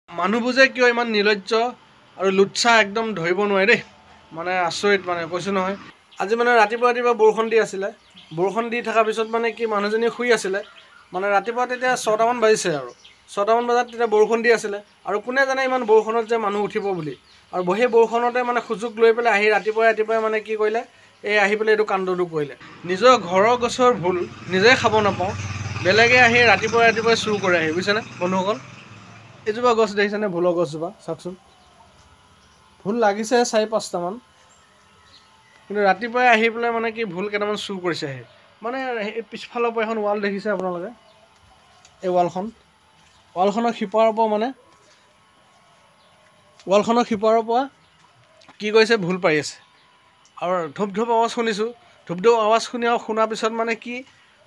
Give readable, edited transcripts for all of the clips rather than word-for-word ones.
মানুহবোৰ যে কিয় ইমান নিৰ্লজ্জ আৰু লুচ্ছা একদম ধৰিব নোৱাৰে দেই, মানে আচৰিত, মানে কৈছোঁ নহয়। আজি মানে ৰাতিপুৱা বৰষুণ দি আছিলে, বৰষুণ দি থকাৰ পিছত মানে কি মানুহজনী শুই আছিলে, মানে ৰাতিপুৱা তেতিয়া 6টামান বাজিছে আৰু 6টামান বজাত তেতিয়া বৰষুণ দি আছিলে, আৰু কোনে জানে ইমান বৰষুণত যে মানুহ উঠিব বুলি। আৰু সেই বৰষুণতে মানে সুযোগ লৈ পেলাই আহি ৰাতিপুৱাই মানে কি কৰিলে, আহি পেলাই এইটো কাণ্ডটো কৰিলে। নিজৰ ঘৰৰ গছৰ ভুল নিজে খাব নাপাওঁ, বেলেগে আহি ৰাতিপুৱাই চুৰ কৰে আহি, বুজিছেনে বন্ধুসকল। এইজোপা গছ দেখিছেনে, ভোলৰ গছজোপা চাওকচোন, ভোল লাগিছে 4-5টামান, কিন্তু ৰাতিপুৱাই আহি পেলাই মানে কি ভোল কেইটামান চুৰ কৰিছে আহি। মানে এই পিছফালৰ পৰা এখন ৱাল দেখিছে আপোনালোকে, এই ৱালখনৰ সিপাৰৰ পৰা মানে কি কৰিছে, ভোল পাৰি আছে। আৰু ধূপ আৱাজ শুনিছোঁ, ধূপ আৱাজ শুনাৰ পিছত মানে কি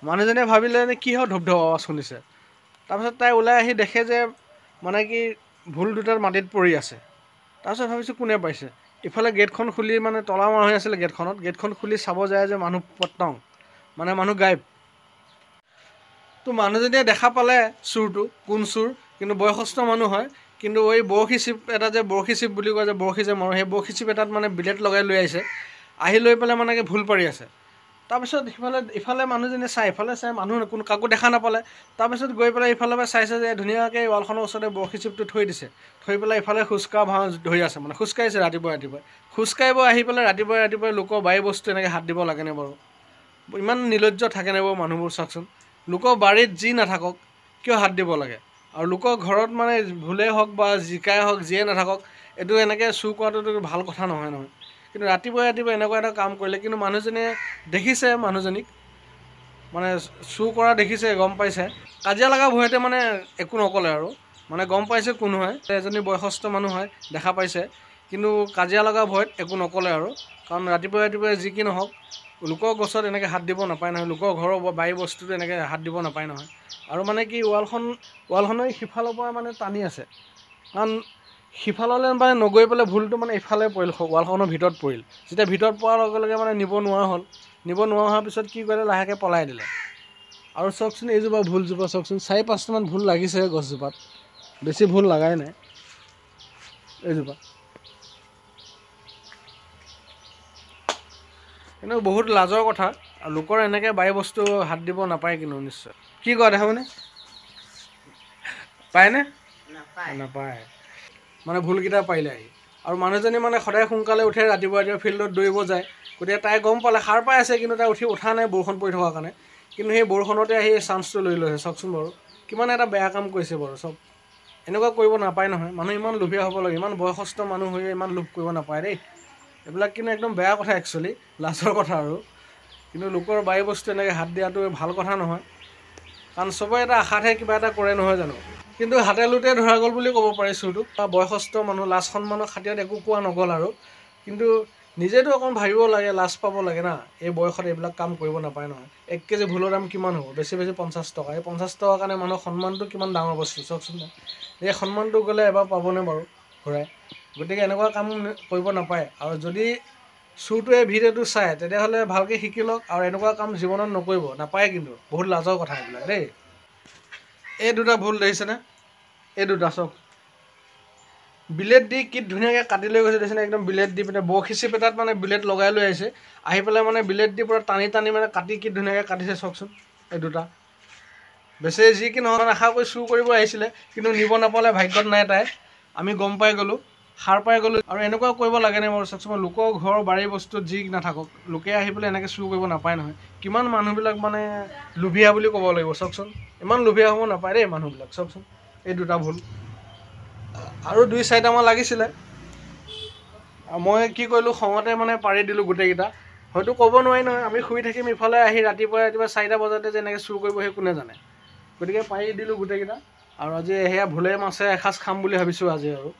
মানুহজনীয়ে ভাবিলে কি হয়, ধূপ আৱাজ শুনিছে। তাৰপিছত তাই ওলাই আহি দেখে যে মানে কি ভোল দুটাত মাটিত পৰি আছে। তাৰপিছত ভাবিছোঁ কোনে পাইছে। ইফালে গেটখন খুলি মানে তলা মৰা হৈ আছিলে, গেটখন খুলি চাব যায় যে মানুহ পটং, মানে মানুহ গায়ব। তো মানুহজনীয়ে দেখা পালে চোৰটো, কোন চোৰ, কিন্তু বয়সস্থ মানুহ হয়। কিন্তু এই বৰশী চিপ এটা যে, বৰশী চিপ বুলি কয় যে, বৰশী যে মাৰোঁ, সেই বৰশী চিপ এটাত মানে বিলেট লগাই লৈ আহিছে, আহি লৈ পেলাই মানে কি ভোল পাৰি আছে। তাৰপিছত ইফালে মানুহজনীয়ে ইফালে চাই মানুহ কাকো দেখা নাপালে। তাৰপিছত গৈ পেলাই ইফালৰ পৰা চাইছে যে ধুনীয়াকৈ ৱালখনৰ ওচৰতে বৰশী চিপটো থৈ দিছে, থৈ পেলাই ইফালে খোজকাঢ়া ভাও ধৰি আছে, মানে খোজকাঢ়িছে ৰাতিপুৱাই খোজকাঢ়িব আহি পেলাই ৰাতিপুৱাই লোকৰ বাৰী বস্তু এনেকৈ হাত দিব লাগেনে বাৰু। ইমান নিৰ্লজ্জ থাকেনে বাৰু মানুহবোৰ, চাওকচোন। লোকৰ বাৰীত যি নাথাকক কিয় হাত দিব লাগে, আৰু লোকৰ ঘৰত মানে ভোলেই হওক বা জিকাই হওক যিয়ে নাথাকক, এইটো এনেকৈ চুৰ কৰাটোতো ভাল কথা নহয়। কিন্তু ৰাতিপুৱাই এনেকুৱা এটা কাম কৰিলে, কিন্তু মানুহজনীয়ে দেখিছে, মানুহজনীক মানে চুৰ কৰা দেখিছে, গম পাইছে। কাজিয়া লগা ভয়তে মানে একো নক'লে আৰু, মানে গম পাইছে কোন হয়, এজনী বয়সস্থ মানুহ হয়, দেখা পাইছে, কিন্তু কাজিয়া লগা ভয়ত একো নক'লে আৰু। কাৰণ ৰাতিপুৱাই যি কি নহওক, লোকৰ গছত এনেকৈ হাত দিব নাপায় নহয়, লোকৰ ঘৰৰ বাৰী বস্তুটো এনেকৈ হাত দিব নাপায় নহয়। আৰু মানে কি ৱালখনৰ সিফালৰ পৰা মানে টানি আছে, কাৰণ সিফাললৈ মানে নগৈ পেলাই ভোলটো মানে ইফালে পৰিল, ৱালখনৰ ভিতৰত পৰিল। যেতিয়া ভিতৰত পৰাৰ লগে লগে মানে নিব নোৱাৰা হোৱাৰ পিছত কি কৰিলে, লাহেকৈ পলাই দিলে। আৰু চাওকচোন এইজোপা ভোলজোপা চাওকচোন, 4-5টামান ভোল লাগিছে গছজোপাত, বেছি ভোল লগাই নাই এইজোপা। কিন্তু বহুত লাজৰ কথা, আৰু লোকৰ এনেকৈ বাৰী বস্তু হাত দিব নাপায় কিন্তু নিশ্চয়। কি কয় দেখাবনে, পায়নে? নাপায়। মানে ভোলকেইটা পাৰিলে আহি, আৰু মানুহজনী মানে সদায় সোনকালে উঠে, ৰাতিপুৱা ফিল্ডত দৌৰিব যায়, গতিকে তাই গম পালে, সাৰ পাই আছে, কিন্তু তাই উঠা নাই বৰষুণ পৰি থকাৰ কাৰণে। কিন্তু সেই বৰষুণতে আহি চান্সটো লৈ লৈছে, চাওকচোন বাৰু, কিমান এটা বেয়া কাম কৰিছে বাৰু। চাওক, এনেকুৱা কৰিব নাপায় নহয়, মানুহ ইমান লোভীয়া হ'ব লাগে, ইমান বয়সস্থ মানুহ হৈ ইমান লোভ কৰিব নাপায় দেই। এইবিলাক কিন্তু একদম বেয়া কথা, একচুৱেলি লাজৰ কথা আৰু। কিন্তু লোকৰ বাৰী বস্তু এনেকৈ হাত দিয়াটো ভাল কথা নহয়, কাৰণ চবৰে এটা আশাতহে কিবা এটা কৰে, নহয় জানো। কিন্তু হাতে লোতে ধৰা গ'ল বুলি ক'ব পাৰি চোৰটো, বা বয়সস্থ মানুহ, লাজ সন্মানৰ খাতিৰত একো কোৱা নগ'ল আৰু। কিন্তু নিজেতো অকণ ভাবিব লাগে, লাজ পাব লাগে না, এই বয়সত এইবিলাক কাম কৰিব নাপায় নহয়। 1 কেজি ভোলৰ দাম কিমান হ'ব, বেছি 50 টকা। এই 50 টকাৰ কাৰণে মানুহৰ সন্মানটো কিমান ডাঙৰ বস্তু, চাওকচোন। এই সন্মানটো গ'লে এবাৰ পাবনে বাৰু ঘূৰাই। গতিকে এনেকুৱা কাম কৰিব নাপায়, আৰু যদি চোৰটোৱে ভিডিঅ'টো চায় তেতিয়াহ'লে ভালকৈ শিকি লওক, আৰু এনেকুৱা কাম জীৱনত নকৰিব, নাপায় কিন্তু, বহুত লাজৰ কথা এইবিলাক দেই। এই দুটা ভোল দেখিছেনে, এই দুটা চাওক, বিলেট দি কি ধুনীয়াকৈ কাটি লৈ গৈছে দেখিছেনে, একদম বিলেট দি পিনে বৰশী চিপ এটাত মানে বিলেট লগাই লৈ আহিছে, আহি পেলাই মানে বিলেট দি পূৰা টানি মানে কাটি কি ধুনীয়াকৈ কাটিছে, চাওকচোন। এই দুটা বেছি যি কি নহয়, আশা কৰি চুৰ কৰিব আহিছিলে, কিন্তু নিব নাপালে, ভাগ্যত নাই তাই, আমি গম পাই গ'লোঁ, সাৰ পাই গ'লোঁ। আৰু এনেকুৱা কৰিব লাগেনে বাৰু, চাওকচোন। লোকৰ ঘৰৰ বাৰী বস্তুত যি নাথাকক, লোকে আহি পেলাই এনেকৈ চুৰ কৰিব নাপায় নহয়। কিমান মানুহবিলাক মানে লোভীয়া বুলি ক'ব লাগিব, চাওকচোন। ইমান লোভীয়া হ'ব নাপায় দেই মানুহবিলাক, চাওকচোন। এই দুটা ভোল আৰু 2-4টামান লাগিছিলে, মই কি কৰিলোঁ, খঙতে মানে পাৰি দিলোঁ গোটেইকেইটা। হয়তো ক'ব নোৱাৰি নহয়, আমি শুই থাকিম, ইফালে আহি ৰাতিপুৱা 4টা বজাতে যে এনেকৈ চুৰ কৰিব, সেই কোনে জানে। গতিকে পাৰি দিলোঁ গোটেইকেইটা, আৰু আজি সেয়া ভোলে মাছে এসাঁজ খাম বুলি ভাবিছোঁ আজি আৰু।